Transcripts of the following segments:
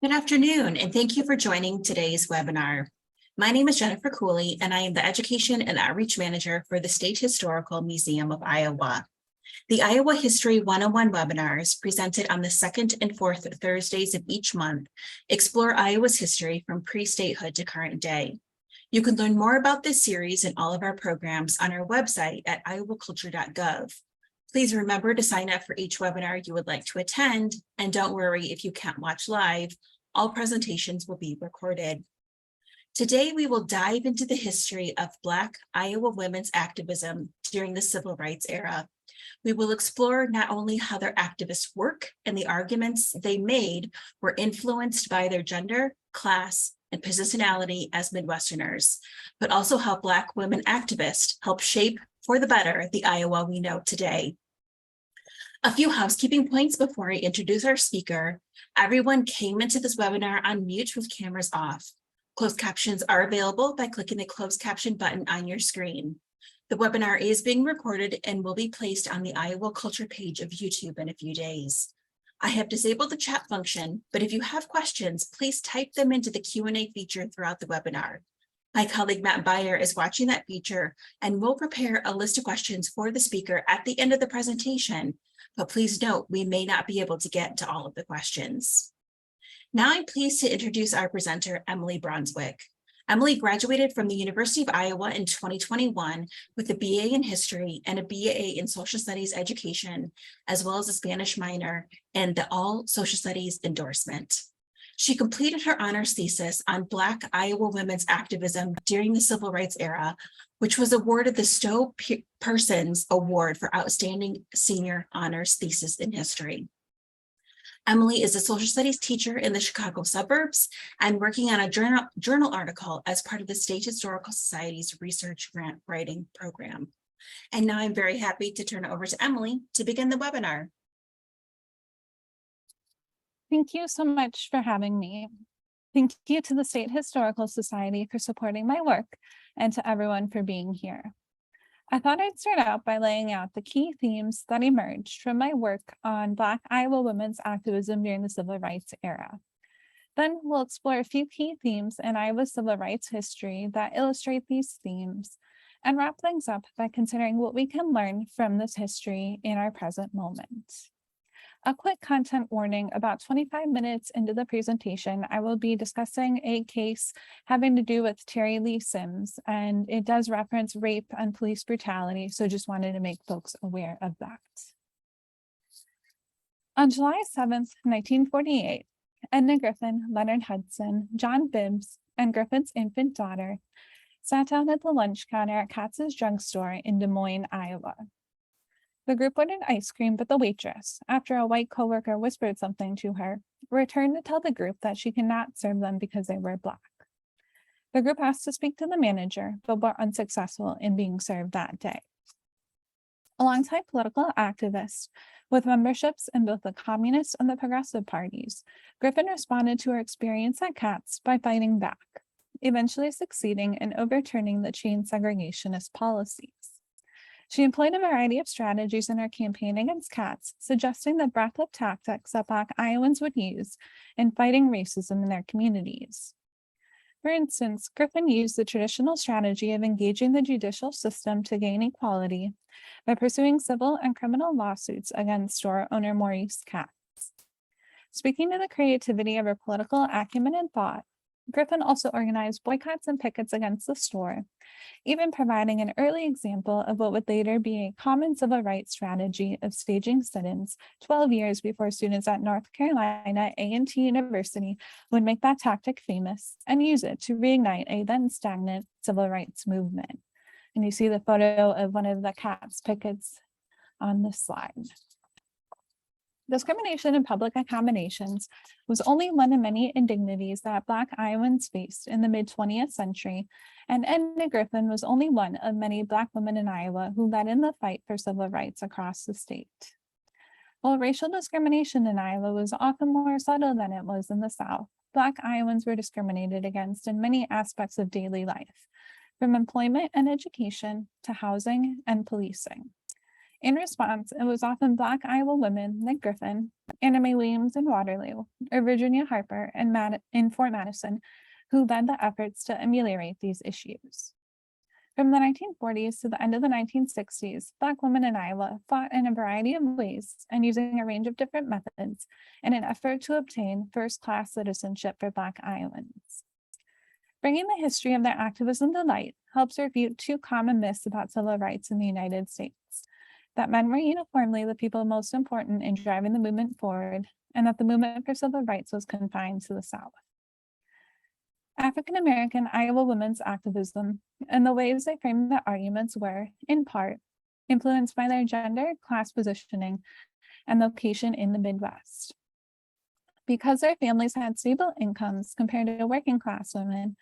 Good afternoon, and thank you for joining today's webinar. My name is Jennifer Cooley, and I am the Education and Outreach Manager for the State Historical Museum of Iowa. The Iowa History 101 webinars, presented on the second and fourth Thursdays of each month, explore Iowa's history from pre-statehood to current day. You can learn more about this series and all of our programs on our website at iowaculture.gov. Please remember to sign up for each webinar you would like to attend, and don't worry if you can't watch live. All presentations will be recorded. Today, we will dive into the history of Black Iowa women's activism during the Civil Rights era. We will explore not only how their activist work and the arguments they made were influenced by their gender, class, and positionality as Midwesterners, but also how Black women activists helped shape for the better the Iowa we know today. A few housekeeping points before I introduce our speaker. Everyone came into this webinar on mute with cameras off. Closed captions are available by clicking the closed caption button on your screen. The webinar is being recorded and will be placed on the Iowa Culture page of YouTube in a few days. I have disabled the chat function, but if you have questions, please type them into the Q&A feature throughout the webinar. My colleague Matt Beyer is watching that feature and will prepare a list of questions for the speaker at the end of the presentation, but please note we may not be able to get to all of the questions. Now I'm pleased to introduce our presenter, Emily Bronswick. Emily graduated from the University of Iowa in 2021 with a BA in History and a BA in Social Studies Education, as well as a Spanish minor and the All Social Studies endorsement. She completed her honors thesis on Black Iowa women's activism during the Civil Rights era, which was awarded the Stowe Persons Award for Outstanding Senior Honors Thesis in History. Emily is a social studies teacher in the Chicago suburbs and working on a journal article as part of the State Historical Society's research grant writing program. And now I'm very happy to turn it over to Emily to begin the webinar. Thank you so much for having me. Thank you to the State Historical Society for supporting my work and to everyone for being here. I thought I'd start out by laying out the key themes that emerged from my work on Black Iowa women's activism during the Civil Rights era. Then we'll explore a few key themes in Iowa's civil rights history that illustrate these themes, and wrap things up by considering what we can learn from this history in our present moment. A quick content warning: about 25 minutes into the presentation, I will be discussing a case having to do with Terry Lee Sims, and it does reference rape and police brutality, so just wanted to make folks aware of that. On July 7th, 1948, Edna Griffin, Leonard Hudson, John Bibbs, and Griffin's infant daughter sat down at the lunch counter at Katz's drugstore in Des Moines, Iowa. The group ordered ice cream, but the waitress, after a white coworker whispered something to her, returned to tell the group that she could not serve them because they were Black. The group asked to speak to the manager, but were unsuccessful in being served that day. Alongside political activists with memberships in both the Communist and the Progressive parties, Griffin responded to her experience at Katz by fighting back, eventually succeeding in overturning the chain segregationist policies. She employed a variety of strategies in her campaign against Katz, suggesting the breadth of tactics that Black Iowans would use in fighting racism in their communities. For instance, Griffin used the traditional strategy of engaging the judicial system to gain equality by pursuing civil and criminal lawsuits against store owner Maurice Katz. Speaking to the creativity of her political acumen and thought, Griffin also organized boycotts and pickets against the store, even providing an early example of what would later be a common civil rights strategy of staging sit-ins 12 years before students at North Carolina A&T University would make that tactic famous and use it to reignite a then stagnant civil rights movement. And you see the photo of one of the Katz pickets on this slide. Discrimination in public accommodations was only one of many indignities that Black Iowans faced in the mid-20th century, and Edna Griffin was only one of many Black women in Iowa who led in the fight for civil rights across the state. While racial discrimination in Iowa was often more subtle than it was in the South, Black Iowans were discriminated against in many aspects of daily life, from employment and education to housing and policing. In response, it was often Black Iowa women like Griffin, Anna Mae Williams in Waterloo, or Virginia Harper in Fort Madison who led the efforts to ameliorate these issues. From the 1940s to the end of the 1960s, Black women in Iowa fought in a variety of ways and using a range of different methods in an effort to obtain first-class citizenship for Black Iowans. Bringing the history of their activism to light helps refute two common myths about civil rights in the United States: that men were uniformly the people most important in driving the movement forward, and that the movement for civil rights was confined to the South. African-American Iowa women's activism and the ways they framed their arguments were, in part, influenced by their gender, class positioning, and location in the Midwest. Because their families had stable incomes compared to working class women,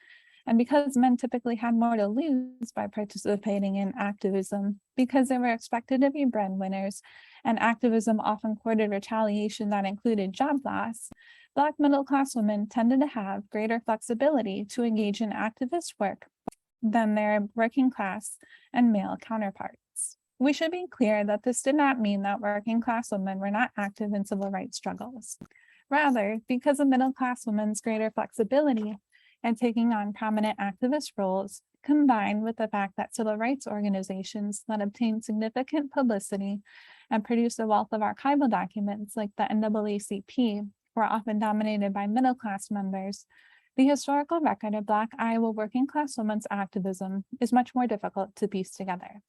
and because men typically had more to lose by participating in activism, because they were expected to be breadwinners, and activism often courted retaliation that included job loss, Black middle-class women tended to have greater flexibility to engage in activist work than their working class and male counterparts. We should be clear that this did not mean that working class women were not active in civil rights struggles. Rather, because of middle-class women's greater flexibility and taking on prominent activist roles, combined with the fact that civil rights organizations that obtained significant publicity and produced a wealth of archival documents like the NAACP were often dominated by middle-class members, the historical record of Black Iowa working-class women's activism is much more difficult to piece together.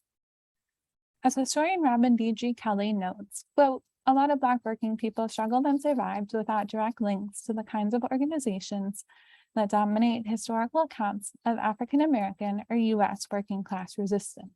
As historian Robin B.G. Kelly notes, quote, "A lot of Black working people struggled and survived without direct links to the kinds of organizations that dominate historical accounts of African-American or U.S. working-class resistance."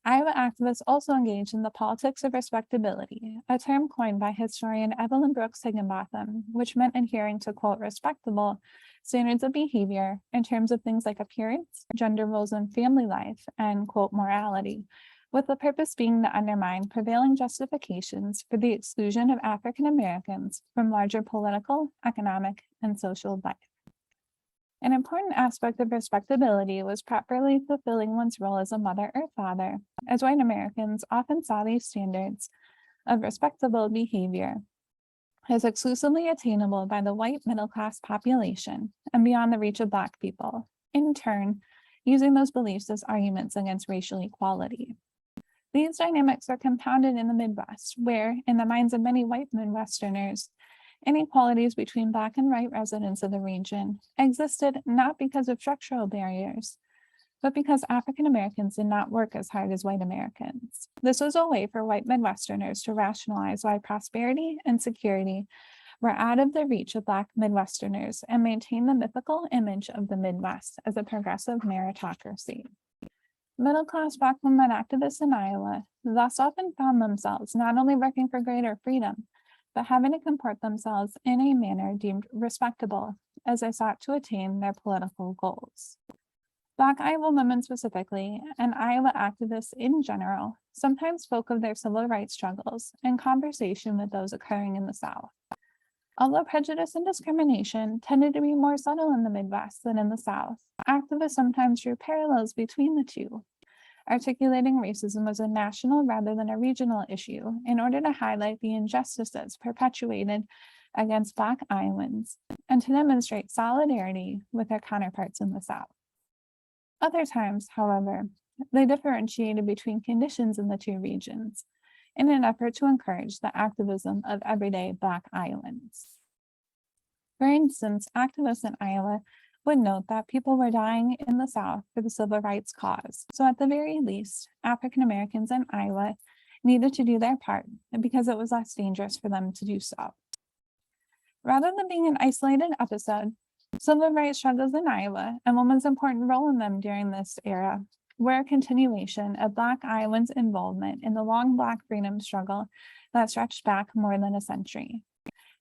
Iowa activists also engaged in the politics of respectability, a term coined by historian Evelyn Brooks Higginbotham, which meant adhering to, quote, respectable standards of behavior in terms of things like appearance, gender roles in family life, and, quote, morality, with the purpose being to undermine prevailing justifications for the exclusion of African Americans from larger political, economic, and social life. An important aspect of respectability was properly fulfilling one's role as a mother or father, as white Americans often saw these standards of respectable behavior as exclusively attainable by the white middle-class population and beyond the reach of Black people, in turn, using those beliefs as arguments against racial equality. These dynamics are compounded in the Midwest, where, in the minds of many white Midwesterners, inequalities between Black and white residents of the region existed not because of structural barriers, but because African Americans did not work as hard as white Americans. This was a way for white Midwesterners to rationalize why prosperity and security were out of the reach of Black Midwesterners and maintain the mythical image of the Midwest as a progressive meritocracy. Middle-class Black women activists in Iowa thus often found themselves not only working for greater freedom, but having to comport themselves in a manner deemed respectable as they sought to attain their political goals. Black Iowa women specifically, and Iowa activists in general, sometimes spoke of their civil rights struggles in conversation with those occurring in the South. Although prejudice and discrimination tended to be more subtle in the Midwest than in the South, activists sometimes drew parallels between the two, articulating racism as a national rather than a regional issue in order to highlight the injustices perpetuated against Black Iowans and to demonstrate solidarity with their counterparts in the South. Other times, however, they differentiated between conditions in the two regions in an effort to encourage the activism of everyday Black Iowans. For instance, activists in Iowa would note that people were dying in the South for the civil rights cause. So at the very least, African Americans in Iowa needed to do their part because it was less dangerous for them to do so. Rather than being an isolated episode, civil rights struggles in Iowa and women's important role in them during this era were a continuation of Black Iowans' involvement in the long Black freedom struggle that stretched back more than a century.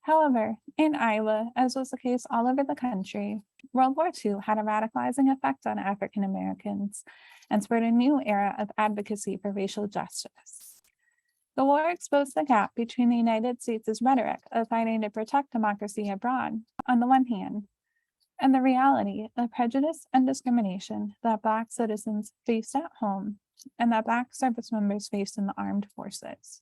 However, in Iowa, as was the case all over the country, World War II had a radicalizing effect on African Americans and spurred a new era of advocacy for racial justice. The war exposed the gap between the United States' rhetoric of fighting to protect democracy abroad, on the one hand, and the reality of prejudice and discrimination that Black citizens faced at home, and that Black service members faced in the armed forces.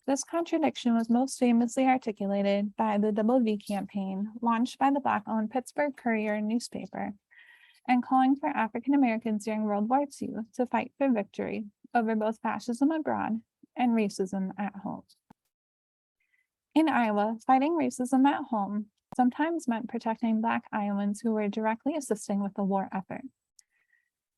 This contradiction was most famously articulated by the Double V campaign launched by the Black-owned Pittsburgh Courier newspaper and calling for African Americans during World War II to fight for victory over both fascism abroad and racism at home. In Iowa, fighting racism at home sometimes meant protecting Black Iowans who were directly assisting with the war effort.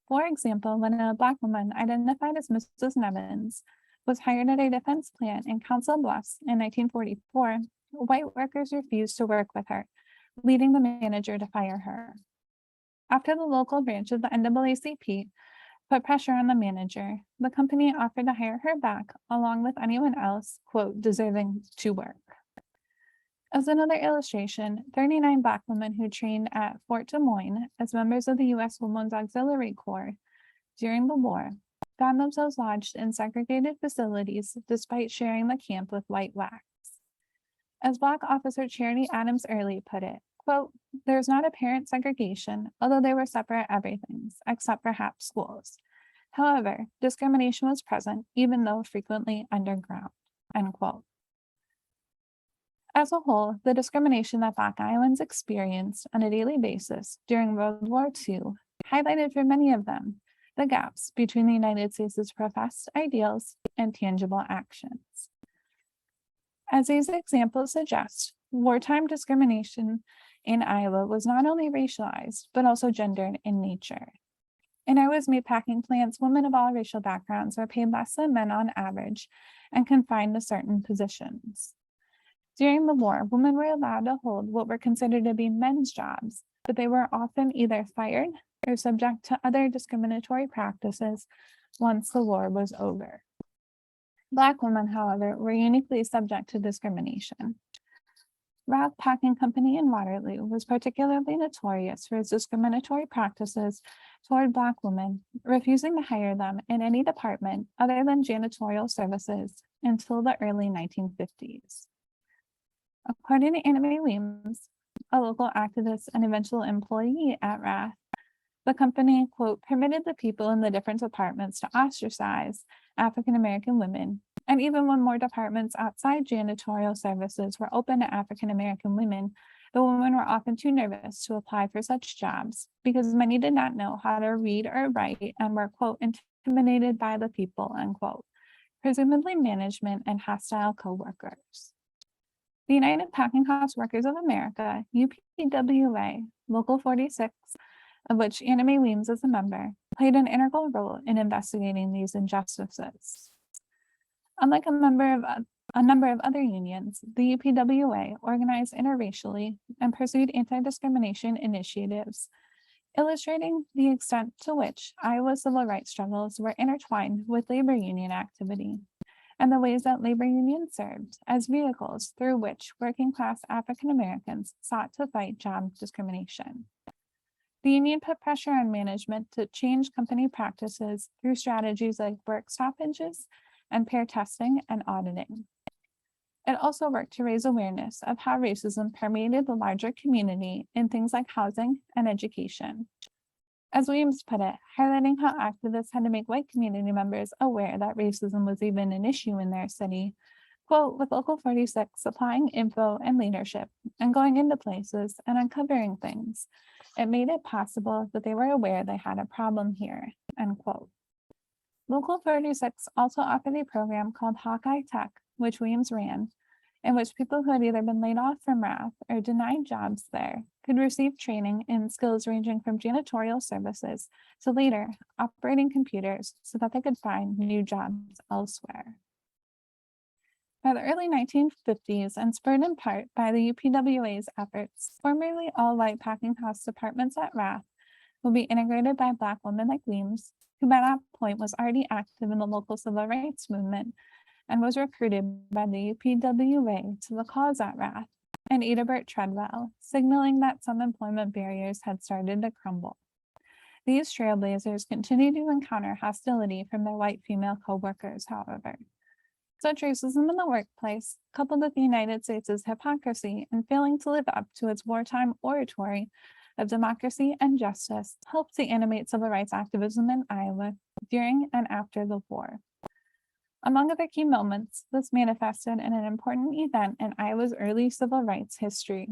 For example, when a Black woman identified as Mrs. Nevins was hired at a defense plant in Council Bluffs in 1944, white workers refused to work with her, leading the manager to fire her. After the local branch of the NAACP put pressure on the manager, the company offered to hire her back along with anyone else, quote, deserving to work. As another illustration, 39 Black women who trained at Fort Des Moines as members of the U.S. Women's Auxiliary Corps during the war found themselves lodged in segregated facilities despite sharing the camp with white blacks. As Black officer Charity Adams Early put it, quote, there's not apparent segregation, although they were separate everythings, except perhaps schools. However, discrimination was present, even though frequently underground, end quote. As a whole, the discrimination that Black Iowans experienced on a daily basis during World War II highlighted for many of them the gaps between the United States' professed ideals and tangible actions. As these examples suggest, wartime discrimination in Iowa was not only racialized, but also gendered in nature. In Iowa's meatpacking plants, women of all racial backgrounds were paid less than men on average and confined to certain positions. During the war, women were allowed to hold what were considered to be men's jobs, but they were often either fired or subject to other discriminatory practices once the war was over. Black women, however, were uniquely subject to discrimination. Roth Packing Company in Waterloo was particularly notorious for its discriminatory practices toward Black women, refusing to hire them in any department other than janitorial services until the early 1950s. According to Emily Weems, a local activist and eventual employee at Roth, the company, quote, permitted the people in the different departments to ostracize African American women, and even when more departments outside janitorial services were open to African American women, the women were often too nervous to apply for such jobs because many did not know how to read or write and were, quote, intimidated by the people, unquote, presumably management and hostile co-workers. The United Packing House Workers of America, UPWA, Local 46, of which Anna Mae Weems is a member, played an integral role in investigating these injustices. Unlike a number of other unions, the UPWA organized interracially and pursued anti-discrimination initiatives, illustrating the extent to which Iowa's civil rights struggles were intertwined with labor union activity, and the ways that labor unions served as vehicles through which working-class African Americans sought to fight job discrimination. The union put pressure on management to change company practices through strategies like work stoppages and pair testing and auditing. It also worked to raise awareness of how racism permeated the larger community in things like housing and education. As Williams put it, highlighting how activists had to make white community members aware that racism was even an issue in their city, quote, with Local 46 supplying info and leadership and going into places and uncovering things, it made it possible that they were aware they had a problem here, end quote. Local 46 also offered a program called Hawkeye Tech, which Williams ran, in which people who had either been laid off from Roth or denied jobs there could receive training in skills ranging from janitorial services to later operating computers so that they could find new jobs elsewhere. By the early 1950s, and spurred in part by the UPWA's efforts, formerly all-white packing house departments at Roth will be integrated by Black women like Weems, who by that point was already active in the local civil rights movement and was recruited by the UPWA to the cause at Roth, and Adalbert Treadwell, signaling that some employment barriers had started to crumble. These trailblazers continued to encounter hostility from their white female co-workers, however. Such racism in the workplace, coupled with the United States' hypocrisy in failing to live up to its wartime oratory of democracy and justice helped to animate civil rights activism in Iowa during and after the war. Among other key moments, this manifested in an important event in Iowa's early civil rights history.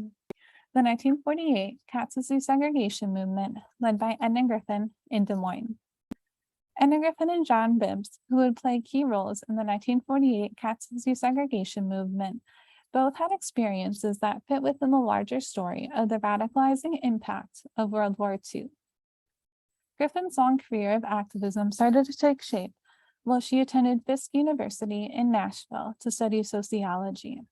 The 1948 Katz's desegregation movement, led by Edna Griffin in Des Moines. Edna Griffin and John Bibbs, who would play key roles in the 1948 Katz's desegregation movement, both had experiences that fit within the larger story of the radicalizing impact of World War II. Griffin's long career of activism started to take shape while she attended Fisk University in Nashville to study sociology.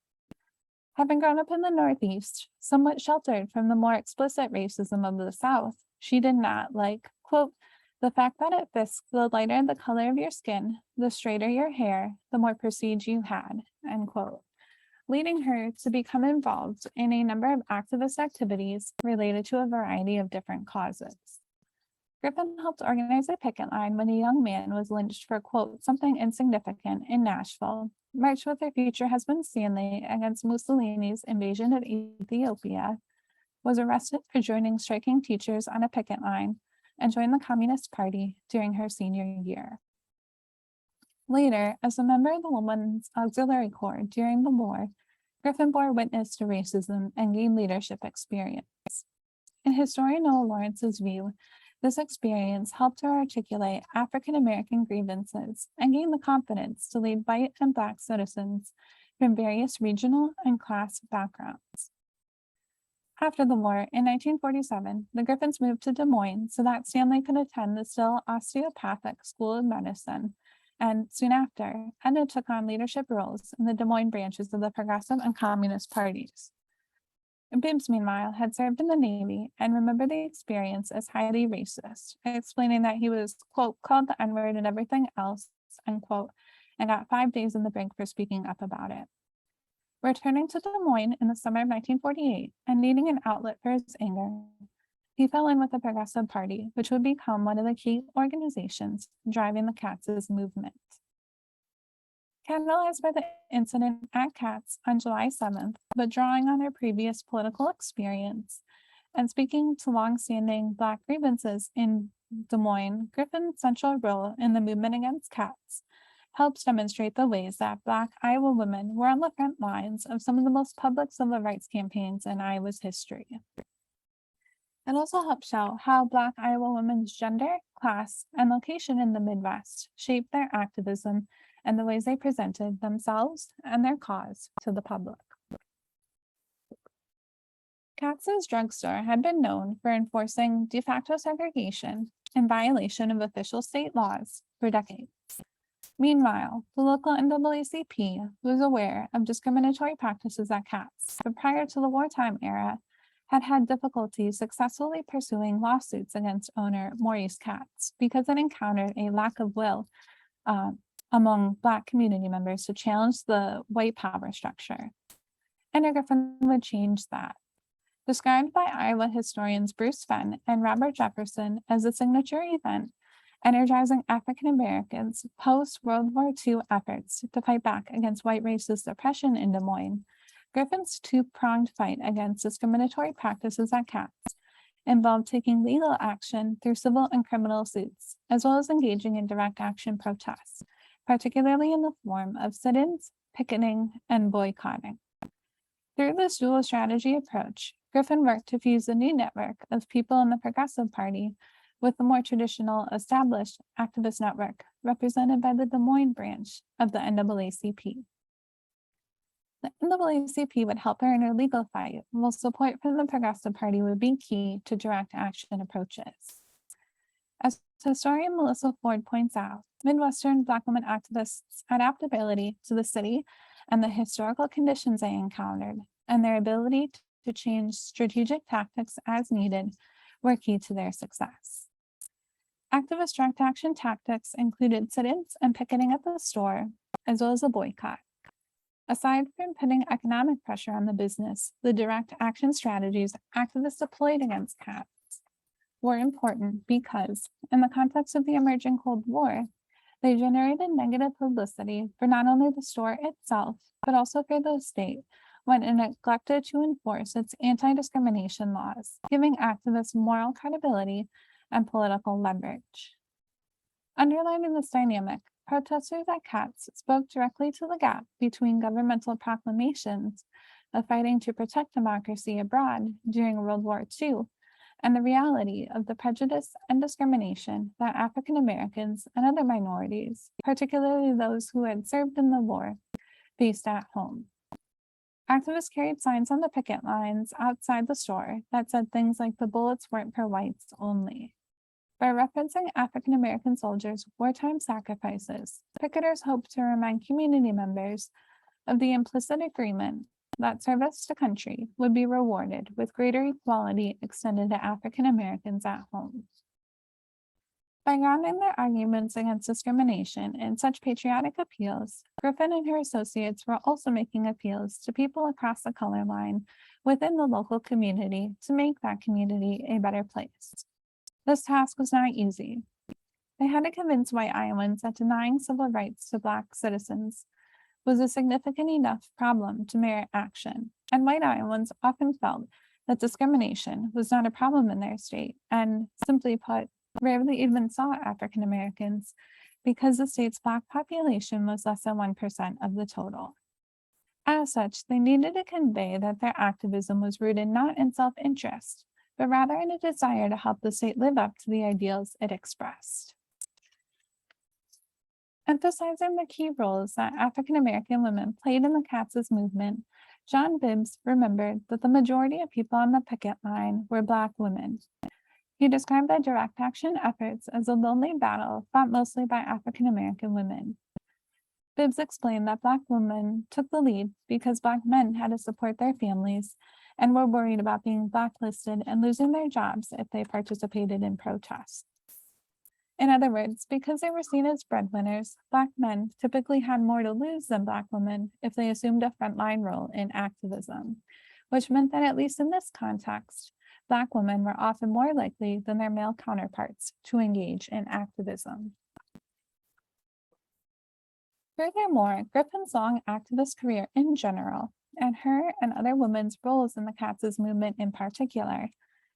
Having grown up in the Northeast, somewhat sheltered from the more explicit racism of the South, she did not like, quote, the fact that at Fisk, the lighter the color of your skin, the straighter your hair, the more prestige you had, end quote, leading her to become involved in a number of activist activities related to a variety of different causes. Griffin helped organize a picket line when a young man was lynched for, quote, something insignificant in Nashville, marched with her future husband Stanley against Mussolini's invasion of Ethiopia, was arrested for joining striking teachers on a picket line, and joined the Communist Party during her senior year. Later, as a member of the Women's Auxiliary Corps during the war, Griffin bore witness to racism and gained leadership experience. In historian Noah Lawrence's view, this experience helped her articulate African American grievances and gain the confidence to lead white and Black citizens from various regional and class backgrounds. After the war, in 1947, the Griffins moved to Des Moines so that Stanley could attend the still osteopathic School of Medicine, and soon after, Edna took on leadership roles in the Des Moines branches of the Progressive and Communist parties. Bibbs, meanwhile, had served in the Navy and remembered the experience as highly racist, explaining that he was, quote, called the N-word and everything else, unquote, and got 5 days in the brink for speaking up about it. Returning to Des Moines in the summer of 1948 and needing an outlet for his anger, he fell in with the Progressive Party, which would become one of the key organizations driving the Katz's movement. Catalyzed by the incident at Katz on July 7th, but drawing on her previous political experience and speaking to longstanding Black grievances in Des Moines, Griffin's central role in the movement against Katz helps demonstrate the ways that Black Iowa women were on the front lines of some of the most public civil rights campaigns in Iowa's history. It also helps show how Black Iowa women's gender, class, and location in the Midwest shaped their activism and the ways they presented themselves and their cause to the public. Katz's drugstore had been known for enforcing de facto segregation in violation of official state laws for decades. Meanwhile, the local NAACP was aware of discriminatory practices at Katz, but prior to the wartime era, had difficulty successfully pursuing lawsuits against owner Maurice Katz because it encountered a lack of will among Black community members to challenge the white power structure. And Griffin would change that. Described by Iowa historians Bruce Fenn and Robert Jefferson as a signature event, energizing African Americans post-World War II efforts to fight back against white racist oppression in Des Moines, Griffin's two-pronged fight against discriminatory practices at Katz involved taking legal action through civil and criminal suits, as well as engaging in direct action protests, particularly in the form of sit-ins, picketing, and boycotting. Through this dual strategy approach, Griffin worked to fuse a new network of people in the Progressive Party with the more traditional established activist network represented by the Des Moines branch of the NAACP. The NAACP would help her in her legal fight, while support from the Progressive Party would be key to direct action approaches. As historian Melissa Ford points out, Midwestern Black women activists' adaptability to the city and the historical conditions they encountered, and their ability to change strategic tactics as needed, were key to their success. Activist direct action tactics included sit-ins and picketing at the store, as well as a boycott. Aside from putting economic pressure on the business, the direct action strategies activists deployed against Katz were important because, in the context of the emerging Cold War, they generated negative publicity for not only the store itself, but also for the state, when it neglected to enforce its anti-discrimination laws, giving activists moral credibility and political leverage. Underlining this dynamic, protesters at CATS spoke directly to the gap between governmental proclamations of fighting to protect democracy abroad during World War II and the reality of the prejudice and discrimination that African Americans and other minorities, particularly those who had served in the war, faced at home. Activists carried signs on the picket lines outside the store that said things like the bullets weren't for whites only. By referencing African American soldiers' wartime sacrifices, picketers hoped to remind community members of the implicit agreement that service to country would be rewarded with greater equality extended to African Americans at home. By grounding their arguments against discrimination in such patriotic appeals, Griffin and her associates were also making appeals to people across the color line within the local community to make that community a better place. This task was not easy. They had to convince white Iowans that denying civil rights to Black citizens was a significant enough problem to merit action, and white Iowans often felt that discrimination was not a problem in their state, and simply put, rarely even saw African Americans because the state's Black population was less than 1% of the total. As such, they needed to convey that their activism was rooted not in self-interest, but rather in a desire to help the state live up to the ideals it expressed. Emphasizing the key roles that African American women played in the CATS movement, John Bibbs remembered that the majority of people on the picket line were Black women. He described the direct action efforts as a lonely battle fought mostly by African American women. Bibbs explained that Black women took the lead because Black men had to support their families and were worried about being blacklisted and losing their jobs if they participated in protests. In other words, because they were seen as breadwinners, Black men typically had more to lose than Black women if they assumed a frontline role in activism, which meant that at least in this context, Black women were often more likely than their male counterparts to engage in activism. Furthermore, Griffin's long activist career in general, and her and other women's roles in the CATS movement in particular,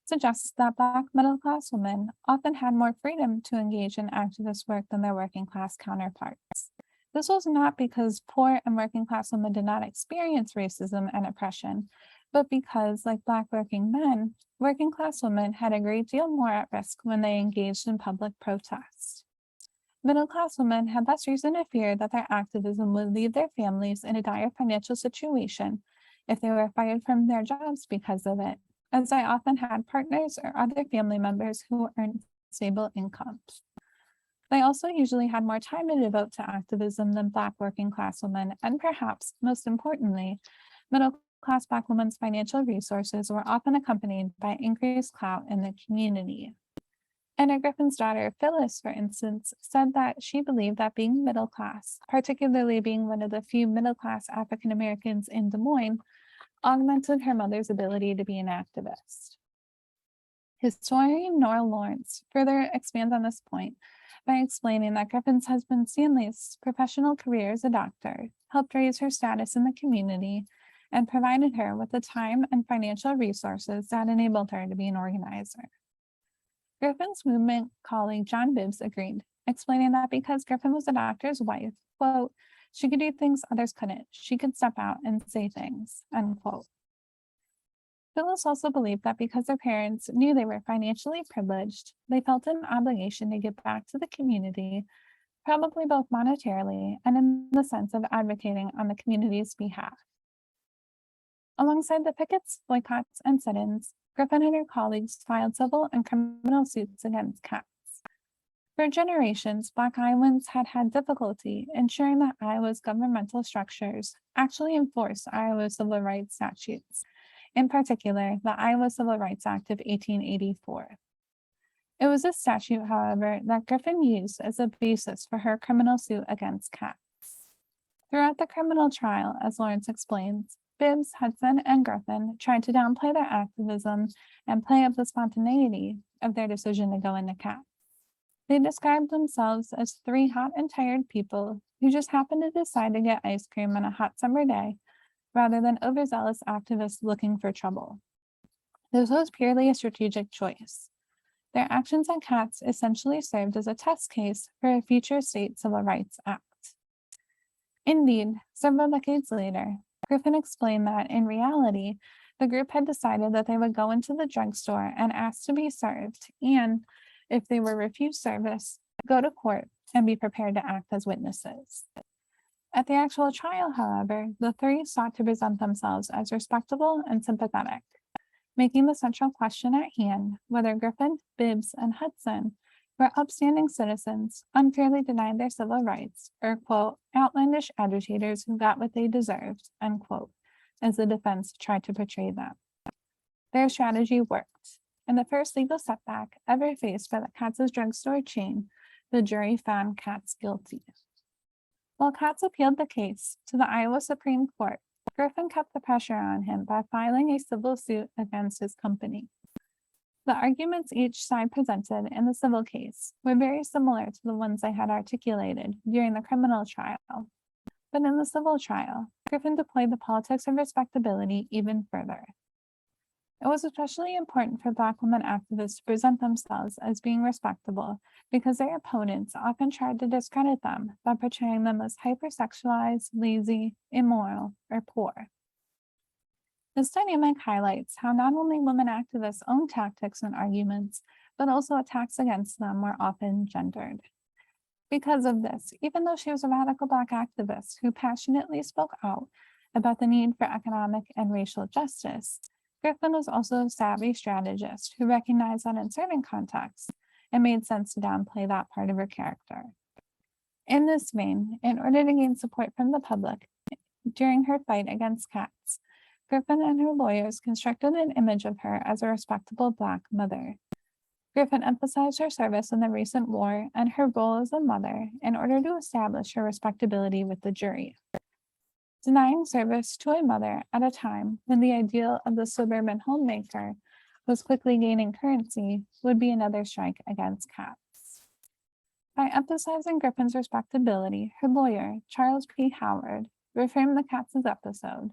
suggests that Black middle-class women often had more freedom to engage in activist work than their working-class counterparts. This was not because poor and working-class women did not experience racism and oppression, but because, like Black working men, working-class women had a great deal more at risk when they engaged in public protest. Middle-class women had less reason to fear that their activism would leave their families in a dire financial situation if they were fired from their jobs because of it, as they often had partners or other family members who earned stable incomes. They also usually had more time to devote to activism than Black working-class women, and perhaps most importantly, middle-class Black women's financial resources were often accompanied by increased clout in the community. Anna Griffin's daughter, Phyllis, for instance, said that she believed that being middle class, particularly being one of the few middle-class African Americans in Des Moines, augmented her mother's ability to be an activist. Historian Nora Lawrence further expands on this point by explaining that Griffin's husband Stanley's professional career as a doctor helped raise her status in the community and provided her with the time and financial resources that enabled her to be an organizer. Griffin's movement colleague John Bibbs agreed, explaining that because Griffin was a doctor's wife, quote, she could do things others couldn't. She could step out and say things, unquote. Phyllis also believed that because their parents knew they were financially privileged, they felt an obligation to give back to the community, probably both monetarily and in the sense of advocating on the community's behalf. Alongside the pickets, boycotts, and sit-ins, Griffin and her colleagues filed civil and criminal suits against CATS. For generations, Black Iowans had had difficulty ensuring that Iowa's governmental structures actually enforced Iowa's civil rights statutes, in particular, the Iowa Civil Rights Act of 1884. It was this statute, however, that Griffin used as a basis for her criminal suit against CATS. Throughout the criminal trial, as Lawrence explains, Bibbs, Hudson, and Griffin tried to downplay their activism and play up the spontaneity of their decision to go into CATS. They described themselves as three hot and tired people who just happened to decide to get ice cream on a hot summer day, rather than overzealous activists looking for trouble. This was purely a strategic choice. Their actions at Katz essentially served as a test case for a future state civil rights act. Indeed, several decades later, Griffin explained that in reality, the group had decided that they would go into the drugstore and ask to be served, and if they were refused service, go to court and be prepared to act as witnesses. At the actual trial, however, the three sought to present themselves as respectable and sympathetic, making the central question at hand whether Griffin, Bibbs, and Hudson were upstanding citizens unfairly denied their civil rights, or, quote, outlandish agitators who got what they deserved, unquote, as the defense tried to portray them. Their strategy worked. In the first legal setback ever faced by the Katz's drugstore chain, the jury found Katz guilty. While Katz appealed the case to the Iowa Supreme Court, Griffin kept the pressure on him by filing a civil suit against his company. The arguments each side presented in the civil case were very similar to the ones they had articulated during the criminal trial. But in the civil trial, Griffin deployed the politics of respectability even further. It was especially important for Black women activists to present themselves as being respectable because their opponents often tried to discredit them by portraying them as hypersexualized, lazy, immoral, or poor. This dynamic highlights how not only women activists' own tactics and arguments, but also attacks against them were often gendered. Because of this, even though she was a radical Black activist who passionately spoke out about the need for economic and racial justice, Griffin was also a savvy strategist who recognized that in certain contexts, it made sense to downplay that part of her character. In this vein, in order to gain support from the public during her fight against Katz, Griffin and her lawyers constructed an image of her as a respectable Black mother. Griffin emphasized her service in the recent war and her role as a mother in order to establish her respectability with the jury. Denying service to a mother at a time when the ideal of the suburban homemaker was quickly gaining currency would be another strike against Katz. By emphasizing Griffin's respectability, her lawyer, Charles P. Howard, reframed the Katz's episode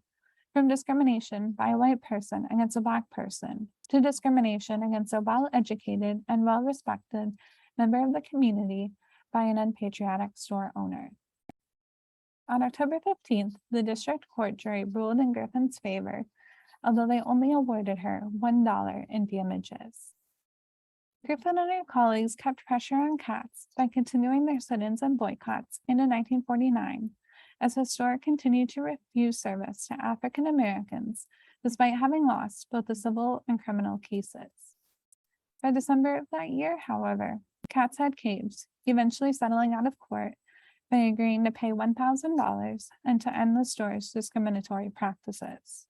from discrimination by a white person against a Black person to discrimination against a well-educated and well-respected member of the community by an unpatriotic store owner. On October 15th, the district court jury ruled in Griffin's favor, although they only awarded her $1 in damages. Griffin and her colleagues kept pressure on Katz by continuing their sit-ins and boycotts into 1949, as the store continued to refuse service to African Americans, despite having lost both the civil and criminal cases. By December of that year, however, Katz had caved, eventually settling out of court by agreeing to pay $1,000 and to end the store's discriminatory practices.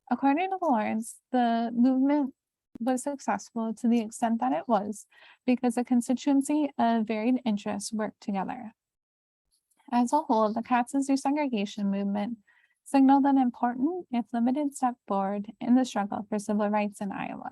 According to Lawrence, the movement was successful to the extent that it was because a constituency of varied interests worked together. As a whole, the Katz's desegregation movement signaled an important, if limited, step forward in the struggle for civil rights in Iowa.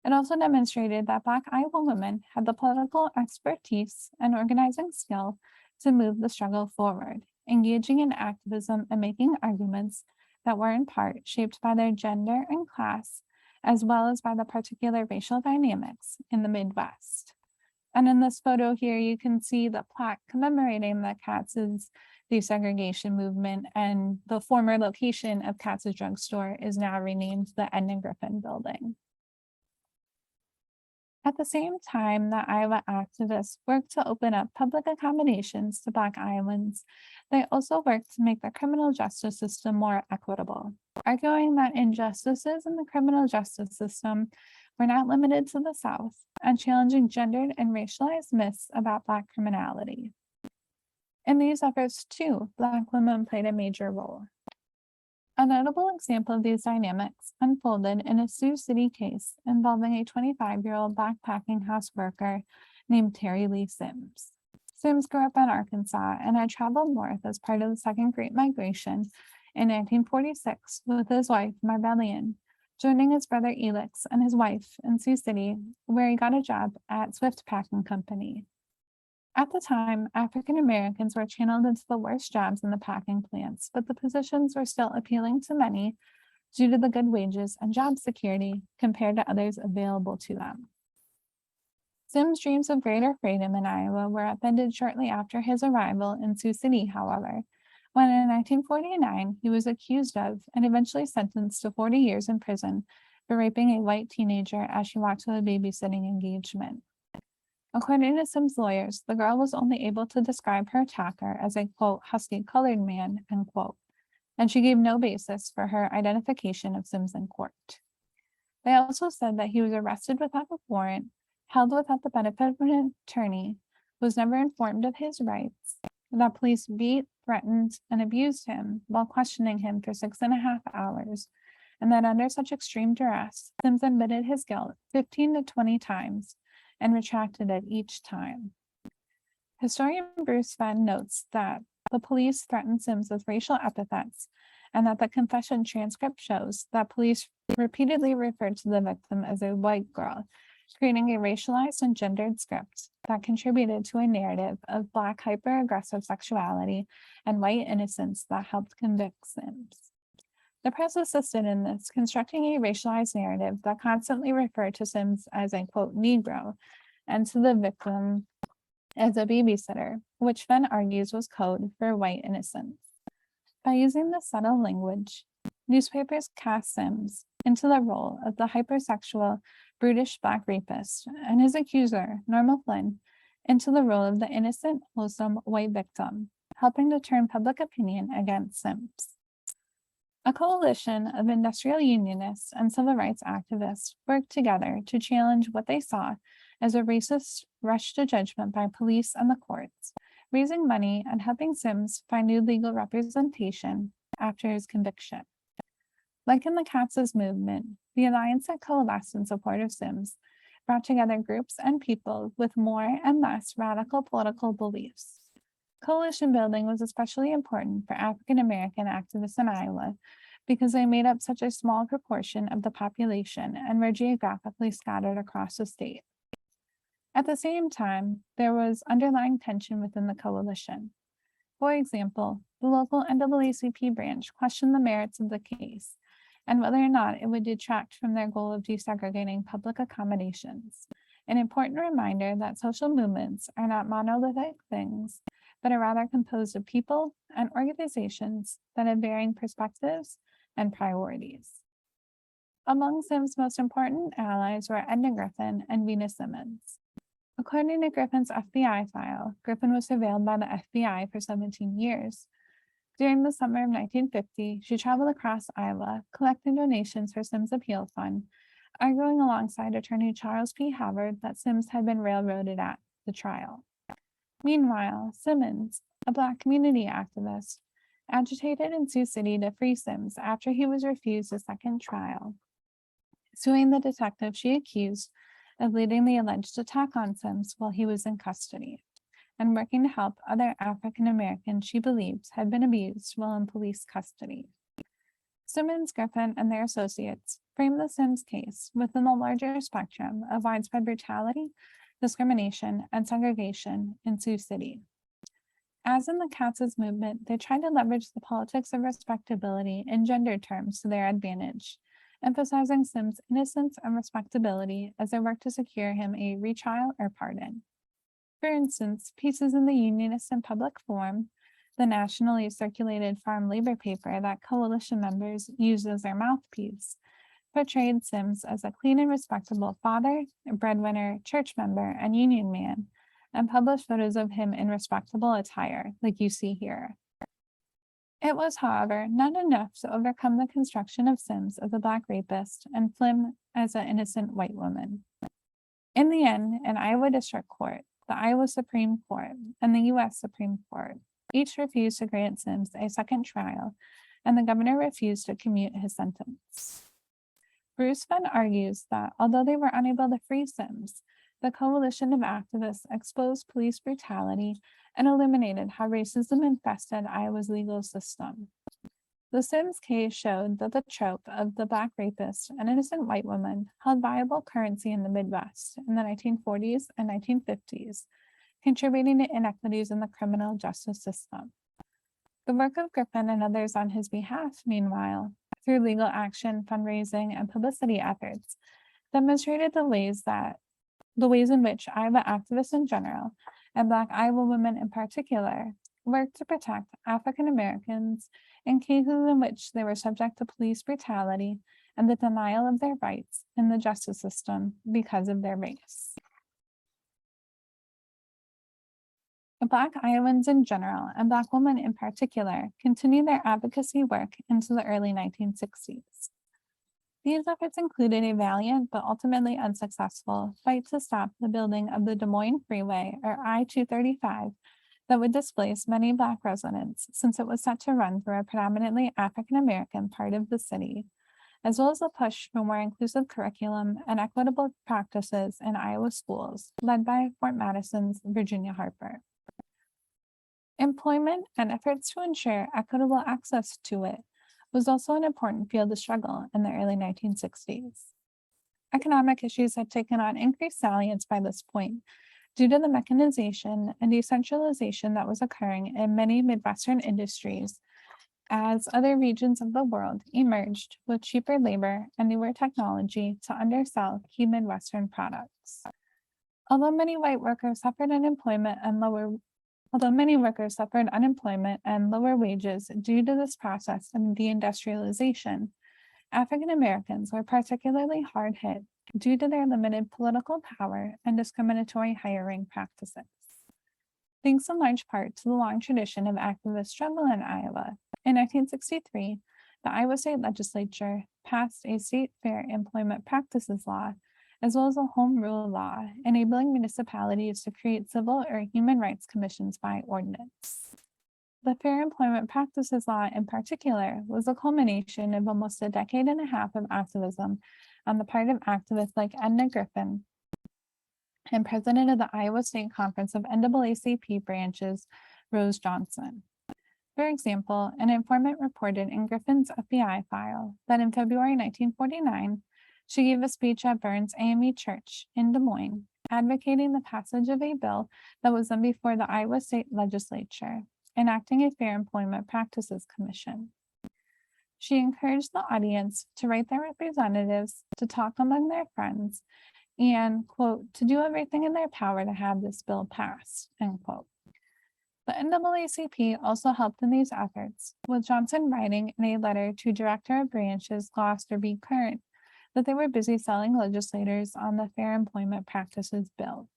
It also demonstrated that Black Iowa women had the political expertise and organizing skill to move the struggle forward, engaging in activism and making arguments that were in part shaped by their gender and class, as well as by the particular racial dynamics in the Midwest. And in this photo here, you can see the plaque commemorating the Katz's desegregation movement, and the former location of Katz's drugstore is now renamed the Edna Griffin Building. At the same time that Iowa activists worked to open up public accommodations to Black Iowans, they also worked to make the criminal justice system more equitable, arguing that injustices in the criminal justice system were not limited to the South, and challenging gendered and racialized myths about Black criminality. In these efforts, too, Black women played a major role. A notable example of these dynamics unfolded in a Sioux City case involving a 25-year-old Black packing house worker named Terry Lee Sims. Sims grew up in Arkansas and had traveled north as part of the Second Great Migration in 1946 with his wife, Marbellion, joining his brother Elix and his wife in Sioux City, where he got a job at Swift Packing Company. At the time, African Americans were channeled into the worst jobs in the packing plants, but the positions were still appealing to many due to the good wages and job security compared to others available to them. Sims' dreams of greater freedom in Iowa were upended shortly after his arrival in Sioux City, however, when in 1949 he was accused of and eventually sentenced to 40 years in prison for raping a white teenager as she walked to a babysitting engagement. According to Sims' lawyers, the girl was only able to describe her attacker as a, quote, husky colored man, end quote, and she gave no basis for her identification of Sims in court. They also said that he was arrested without a warrant, held without the benefit of an attorney, was never informed of his rights, that police beat, threatened, and abused him while questioning him for 6.5 hours, and that under such extreme duress, Sims admitted his guilt 15 to 20 times and retracted it each time. Historian Bruce Fenn notes that the police threatened Sims with racial epithets and that the confession transcript shows that police repeatedly referred to the victim as a white girl, creating a racialized and gendered script that contributed to a narrative of Black hyper-aggressive sexuality and white innocence that helped convict Sims. The press assisted in this, constructing a racialized narrative that constantly referred to Sims as a, quote, Negro, and to the victim as a babysitter, which Fenn argues was code for white innocence. By using this subtle language, newspapers cast Sims into the role of the hypersexual, brutish Black rapist, and his accuser, Norma Flynn, into the role of the innocent, wholesome white victim, helping to turn public opinion against Sims. A coalition of industrial unionists and civil rights activists worked together to challenge what they saw as a racist rush to judgment by police and the courts, raising money and helping Sims find new legal representation after his conviction. Like in the Katz's movement, the alliance that coalesced in support of Sims brought together groups and people with more and less radical political beliefs. Coalition building was especially important for African American activists in Iowa because they made up such a small proportion of the population and were geographically scattered across the state. At the same time, there was underlying tension within the coalition. For example, the local NAACP branch questioned the merits of the case and whether or not it would detract from their goal of desegregating public accommodations. An important reminder that social movements are not monolithic things, but are rather composed of people and organizations that have varying perspectives and priorities. Among Sims' most important allies were Edna Griffin and Venus Simmons. According to Griffin's FBI file, Griffin was surveilled by the FBI for 17 years. During the summer of 1950, she traveled across Iowa, collecting donations for Sims' Appeal Fund, arguing alongside attorney Charles P. Howard that Sims had been railroaded at the trial. Meanwhile, Simmons, a Black community activist, agitated in Sioux City to free Sims after he was refused a second trial, suing the detective she accused of leading the alleged attack on Sims while he was in custody, and working to help other African Americans she believes had been abused while in police custody. Simmons, Griffin, and their associates framed the Sims case within the larger spectrum of widespread brutality, discrimination, and segregation in Sioux City. As in the Katz's movement, they tried to leverage the politics of respectability in gender terms to their advantage, emphasizing Sims' innocence and respectability as they worked to secure him a retrial or pardon. For instance, pieces in the Unionist and Public Forum, the nationally circulated farm labor paper that coalition members used as their mouthpiece, portrayed Sims as a clean and respectable father, a breadwinner, church member, and union man, and published photos of him in respectable attire, like you see here. It was, however, not enough to overcome the construction of Sims as a Black rapist and Flynn as an innocent white woman. In the end, an Iowa District Court, the Iowa Supreme Court, and the U.S. Supreme Court each refused to grant Sims a second trial, and the governor refused to commute his sentence. Bruce Fenn argues that although they were unable to free Sims, the coalition of activists exposed police brutality and illuminated how racism infested Iowa's legal system. The Sims case showed that the trope of the Black rapist and innocent white woman held viable currency in the Midwest in the 1940s and 1950s contributing to inequities in the criminal justice system. The work of Griffin and others on his behalf, meanwhile, through legal action, fundraising, and publicity efforts, demonstrated the ways in which Iowa activists in general, and Black Iowa women in particular, worked to protect African Americans in cases in which they were subject to police brutality and the denial of their rights in the justice system because of their race. Black Iowans in general, and Black women in particular, continued their advocacy work into the early 1960s. These efforts included a valiant but ultimately unsuccessful fight to stop the building of the Des Moines Freeway, or I-235, that would displace many Black residents since it was set to run through a predominantly African American part of the city, as well as a push for more inclusive curriculum and equitable practices in Iowa schools, led by Fort Madison's Virginia Harper. Employment and efforts to ensure equitable access to it was also an important field of struggle in the early 1960s. Economic issues had taken on increased salience by this point due to the mechanization and decentralization that was occurring in many Midwestern industries as other regions of the world emerged with cheaper labor and newer technology to undersell key Midwestern products. Although many workers suffered unemployment and lower wages due to this process of deindustrialization, African Americans were particularly hard hit due to their limited political power and discriminatory hiring practices. Thanks in large part to the long tradition of activist struggle in Iowa, in 1963, the Iowa State Legislature passed a state fair employment practices law, as well as a home rule law, enabling municipalities to create civil or human rights commissions by ordinance. The Fair Employment Practices Law in particular was a culmination of almost a decade and a half of activism on the part of activists like Edna Griffin and president of the Iowa State Conference of NAACP branches, Rose Johnson. For example, an informant reported in Griffin's FBI file that in February 1949, she gave a speech at Burns AME Church in Des Moines, advocating the passage of a bill that was then before the Iowa State Legislature, enacting a Fair Employment Practices Commission. She encouraged the audience to write their representatives, to talk among their friends, and, quote, to do everything in their power to have this bill passed, end quote. The NAACP also helped in these efforts, with Johnson writing in a letter to Director of Branches Gloucester B. Current that they were busy selling legislators on the Fair Employment Practices Bill.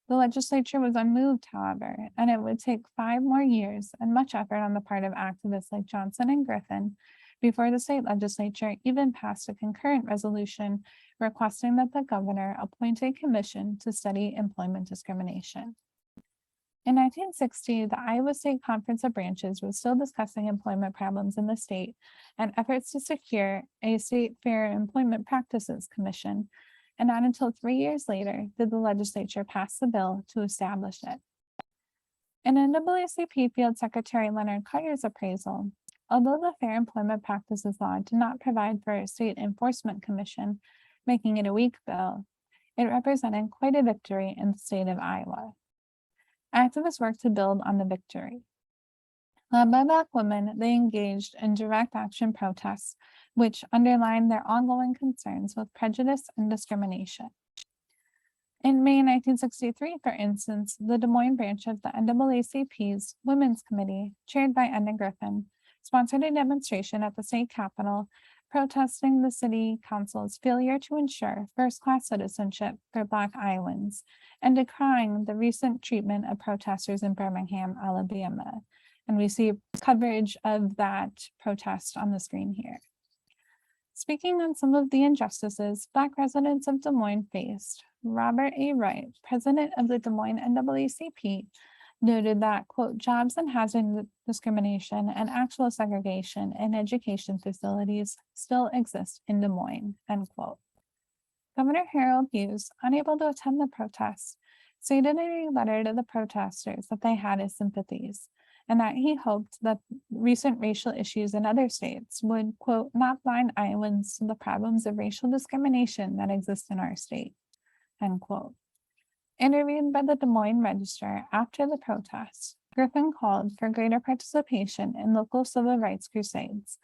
The legislature was unmoved, however, and it would take 5 more years and much effort on the part of activists like Johnson and Griffin before the state legislature even passed a concurrent resolution requesting that the governor appoint a commission to study employment discrimination. In 1960, the Iowa State Conference of Branches was still discussing employment problems in the state and efforts to secure a state fair employment practices commission, and not until 3 years later did the legislature pass the bill to establish it. In NAACP Field Secretary Leonard Carter's appraisal, although the Fair Employment Practices Law did not provide for a state enforcement commission, making it a weak bill, it represented quite a victory in the state of Iowa. Activists worked to build on the victory. Led by Black women, they engaged in direct action protests, which underlined their ongoing concerns with prejudice and discrimination. In May 1963, for instance, the Des Moines branch of the NAACP's Women's Committee, chaired by Edna Griffin, sponsored a demonstration at the state capitol protesting the city council's failure to ensure first-class citizenship for Black Iowans and decrying the recent treatment of protesters in Birmingham, Alabama. And we see coverage of that protest on the screen here. Speaking on some of the injustices Black residents of Des Moines faced, Robert A. Wright, president of the Des Moines NAACP, noted that, quote, jobs and housing discrimination and actual segregation in education facilities still exist in Des Moines, end quote. Governor Harold Hughes, unable to attend the protests, stated in a letter to the protesters that they had his sympathies, and that he hoped that recent racial issues in other states would, quote, not blind Iowans to the problems of racial discrimination that exist in our state, end quote. Interviewed by the Des Moines Register after the protest, Griffin called for greater participation in local civil rights crusades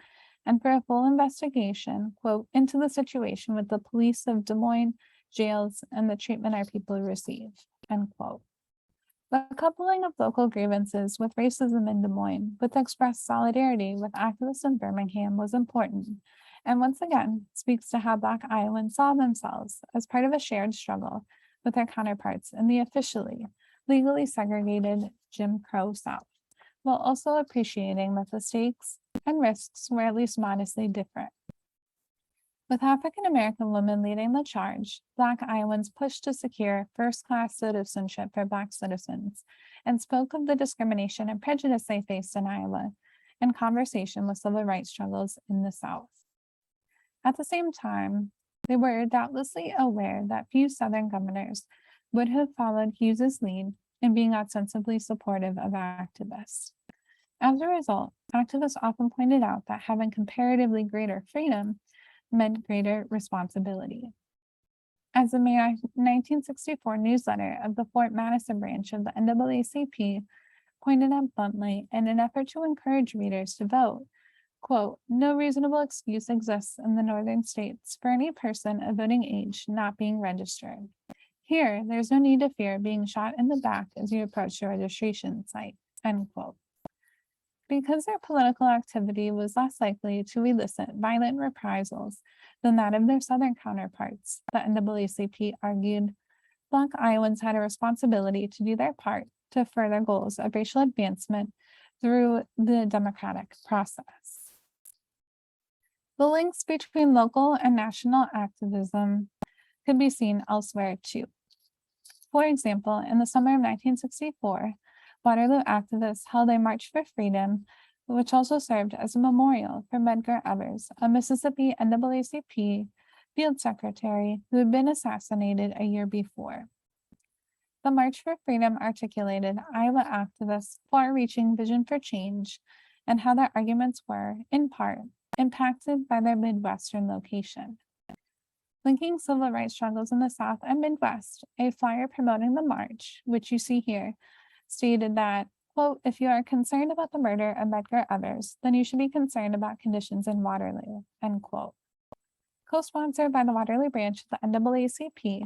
and for a full investigation, quote, into the situation with the police of Des Moines, jails, and the treatment our people receive, end quote. The coupling of local grievances with racism in Des Moines with expressed solidarity with activists in Birmingham was important, and once again speaks to how Black Iowans saw themselves as part of a shared struggle with their counterparts in the officially, legally segregated Jim Crow South, while also appreciating that the stakes and risks were at least modestly different. With African American women leading the charge, Black Iowans pushed to secure first-class citizenship for Black citizens and spoke of the discrimination and prejudice they faced in Iowa in conversation with civil rights struggles in the South. At the same time, they were doubtlessly aware that few Southern governors would have followed Hughes's lead in being ostensibly supportive of activists. As a result, activists often pointed out that having comparatively greater freedom meant greater responsibility. As the May 1964 newsletter of the Fort Madison branch of the NAACP pointed out bluntly in an effort to encourage readers to vote, quote, no reasonable excuse exists in the northern states for any person of voting age not being registered. Here, there's no need to fear being shot in the back as you approach the registration site, end quote. Because their political activity was less likely to elicit violent reprisals than that of their Southern counterparts, the NAACP argued, Black Iowans had a responsibility to do their part to further goals of racial advancement through the democratic process. The links between local and national activism could be seen elsewhere too. For example, in the summer of 1964, Waterloo activists held a March for Freedom, which also served as a memorial for Medgar Evers, a Mississippi NAACP field secretary who had been assassinated a year before. The March for Freedom articulated Iowa activists' far-reaching vision for change and how their arguments were, in part, impacted by their Midwestern location. Linking civil rights struggles in the South and Midwest, a flyer promoting the march, which you see here, stated that, quote, if you are concerned about the murder of Medgar Evers, then you should be concerned about conditions in Waterloo, end quote. Co-sponsored by the Waterloo branch of the NAACP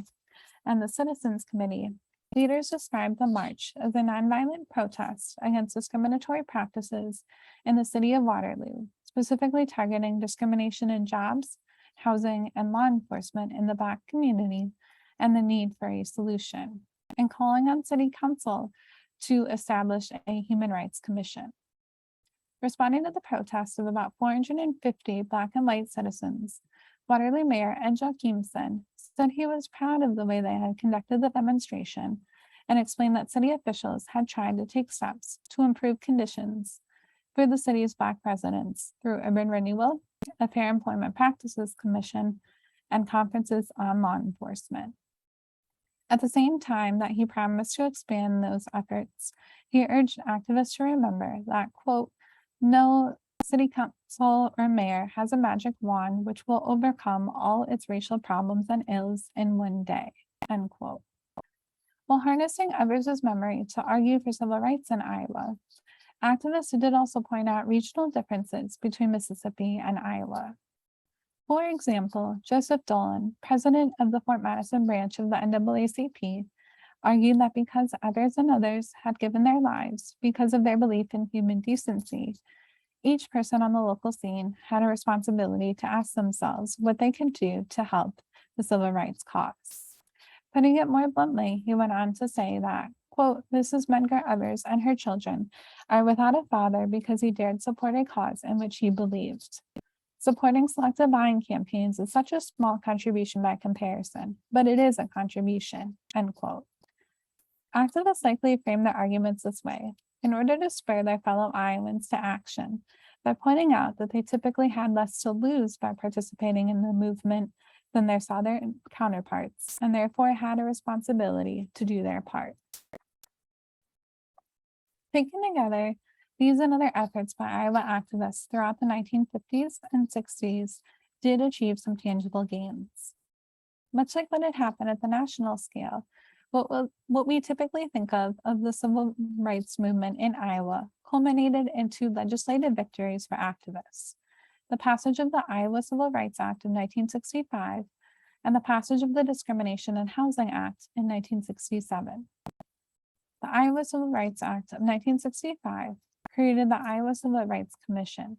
and the Citizens Committee, leaders described the march as a nonviolent protest against discriminatory practices in the city of Waterloo, specifically targeting discrimination in jobs, housing, and law enforcement in the Black community, and the need for a solution, and calling on City Council to establish a Human Rights Commission. Responding to the protests of about 450 Black and white citizens, Waterloo Mayor Ed Joachimson said he was proud of the way they had conducted the demonstration and explained that city officials had tried to take steps to improve conditions for the city's Black residents through urban renewal, a Fair Employment Practices Commission, and conferences on law enforcement. At the same time that he promised to expand those efforts, he urged activists to remember that, quote, no city council or mayor has a magic wand which will overcome all its racial problems and ills in one day, end quote. While harnessing Evers' memory to argue for civil rights in Iowa, activists did also point out regional differences between Mississippi and Iowa. For example, Joseph Dolan, president of the Fort Madison branch of the NAACP, argued that because Evers and others had given their lives because of their belief in human decency, each person on the local scene had a responsibility to ask themselves what they could do to help the civil rights cause. Putting it more bluntly, he went on to say that, quote, Mrs. Medgar Evers and her children are without a father because he dared support a cause in which he believed. Supporting selective buying campaigns is such a small contribution by comparison, but it is a contribution, end quote. Activists likely frame their arguments this way in order to spur their fellow Iowans to action by pointing out that they typically had less to lose by participating in the movement than their Southern counterparts, and therefore had a responsibility to do their part. Taken together, these and other efforts by Iowa activists throughout the 1950s and 60s did achieve some tangible gains. Much like what had happened at the national scale, What we typically think of the civil rights movement in Iowa culminated in two legislative victories for activists: the passage of the Iowa Civil Rights Act of 1965 and the passage of the Discrimination in Housing Act in 1967. The Iowa Civil Rights Act of 1965 created the Iowa Civil Rights Commission,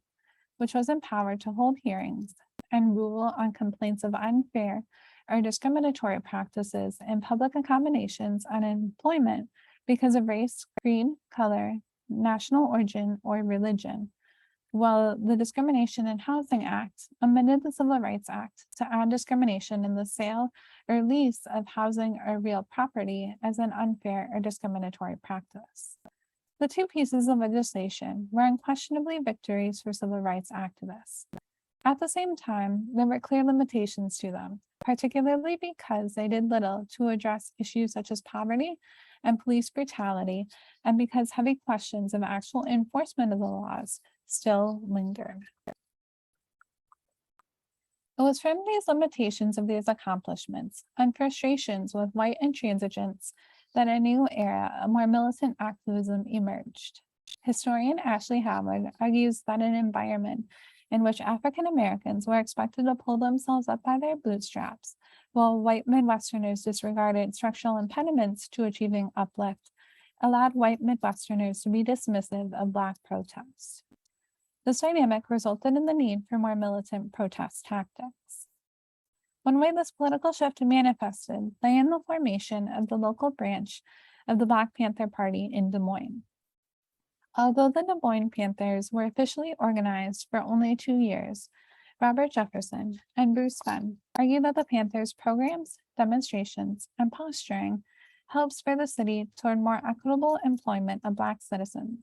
which was empowered to hold hearings and rule on complaints of unfair or discriminatory practices in public accommodations and employment because of race, creed, color, national origin, or religion, while the Discrimination in Housing Act amended the Civil Rights Act to add discrimination in the sale or lease of housing or real property as an unfair or discriminatory practice. The two pieces of legislation were unquestionably victories for civil rights activists. At the same time, there were clear limitations to them, particularly because they did little to address issues such as poverty and police brutality, and because heavy questions of actual enforcement of the laws still lingered. It was from these limitations of these accomplishments and frustrations with white intransigence that a new era of more militant activism emerged. Historian Ashley Howard argues that an environment in which African Americans were expected to pull themselves up by their bootstraps, while white Midwesterners disregarded structural impediments to achieving uplift, allowed white Midwesterners to be dismissive of Black protests. This dynamic resulted in the need for more militant protest tactics. One way this political shift manifested lay in the formation of the local branch of the Black Panther Party in Des Moines. Although the Des Moines Panthers were officially organized for only 2 years, Robert Jefferson and Bruce Fenn argue that the Panthers' programs, demonstrations, and posturing helped spur the city toward more equitable employment of Black citizens,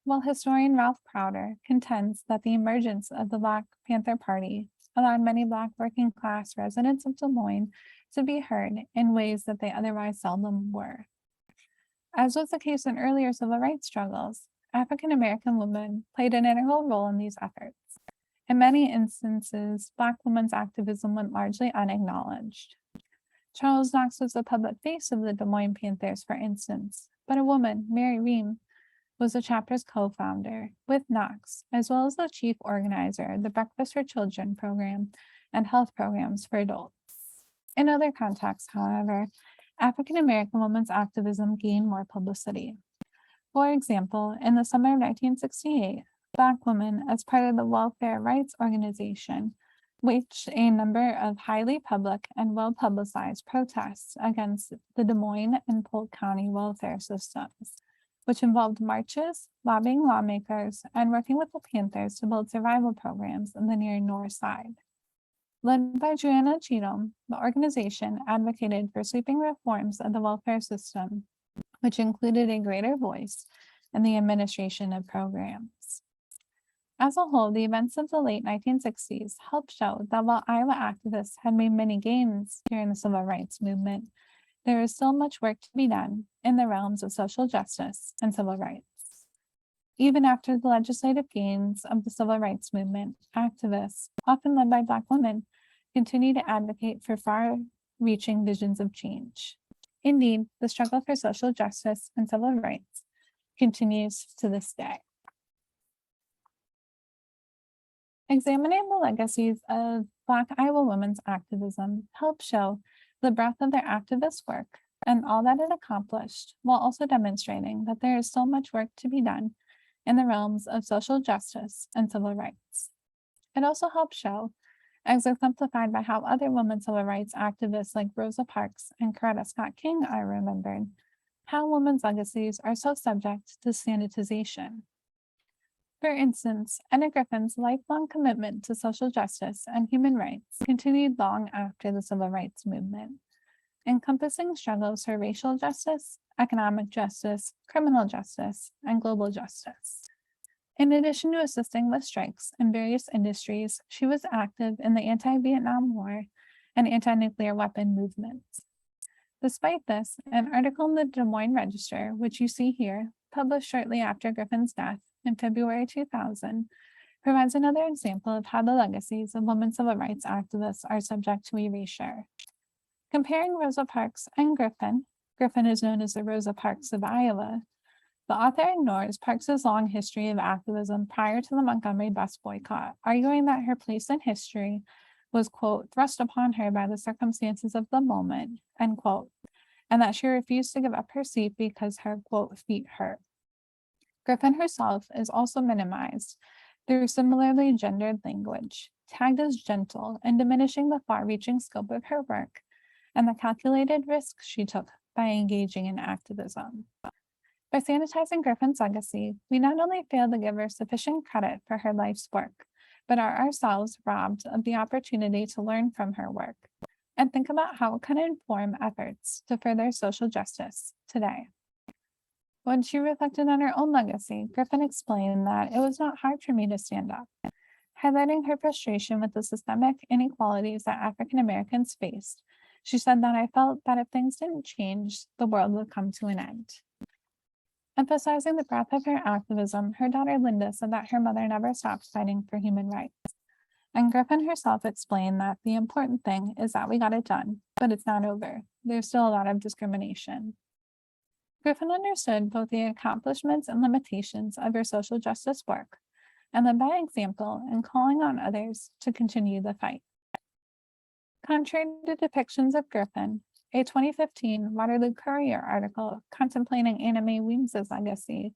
while historian Ralph Crowder contends that the emergence of the Black Panther Party allowed many Black working-class residents of Des Moines to be heard in ways that they otherwise seldom were. As was the case in earlier civil rights struggles, African American women played an integral role in these efforts. In many instances, Black women's activism went largely unacknowledged. Charles Knox was the public face of the Des Moines Panthers, for instance, but a woman, Mary Ream, was the chapter's co-founder with Knox, as well as the chief organizer of the Breakfast for Children program and health programs for adults. In other contexts, however, African American women's activism gained more publicity. For example, in the summer of 1968, Black women, as part of the Welfare Rights Organization, waged a number of highly public and well-publicized protests against the Des Moines and Polk County welfare systems, which involved marches, lobbying lawmakers, and working with the Panthers to build survival programs in the near North Side. Led by Joanna Cheatham, the organization advocated for sweeping reforms of the welfare system, which included a greater voice in the administration of programs. As a whole, the events of the late 1960s helped show that while Iowa activists had made many gains during the civil rights movement, there is still much work to be done in the realms of social justice and civil rights. Even after the legislative gains of the civil rights movement, activists, often led by Black women, continue to advocate for far-reaching visions of change. Indeed, the struggle for social justice and civil rights continues to this day. Examining the legacies of Black Iowa women's activism helps show the breadth of their activist work and all that it accomplished, while also demonstrating that there is still much work to be done in the realms of social justice and civil rights. It also helps show, as exemplified by how other women's civil rights activists like Rosa Parks and Coretta Scott King are remembered, how women's legacies are so subject to sanitization. For instance, Enna Griffin's lifelong commitment to social justice and human rights continued long after the civil rights movement, encompassing struggles for racial justice, economic justice, criminal justice, and global justice. In addition to assisting with strikes in various industries, she was active in the anti-Vietnam War and anti-nuclear weapon movements. Despite this, an article in the Des Moines Register, which you see here, published shortly after Griffin's death in February 2000, provides another example of how the legacies of women's civil rights activists are subject to erasure. Comparing Rosa Parks and Griffin, Griffin is known as the Rosa Parks of Iowa. The author ignores Parks's long history of activism prior to the Montgomery bus boycott, arguing that her place in history was, quote, thrust upon her by the circumstances of the moment, end quote, and that she refused to give up her seat because her, quote, feet hurt. Griffin herself is also minimized through similarly gendered language, tagged as gentle and diminishing the far-reaching scope of her work and the calculated risks she took by engaging in activism. By sanitizing Griffin's legacy, we not only fail to give her sufficient credit for her life's work, but are ourselves robbed of the opportunity to learn from her work and think about how it can inform efforts to further social justice today. When she reflected on her own legacy, Griffin explained that it was not hard for me to stand up, highlighting her frustration with the systemic inequalities that African Americans faced. She said that I felt that if things didn't change, the world would come to an end. Emphasizing the breadth of her activism, her daughter Linda said that her mother never stopped fighting for human rights. And Griffin herself explained that the important thing is that we got it done, but it's not over. There's still a lot of discrimination. Griffin understood both the accomplishments and limitations of her social justice work, and led by example in calling on others to continue the fight. Contrary to depictions of Griffin, a 2015 Waterloo Courier article contemplating Anna Mae Weems's legacy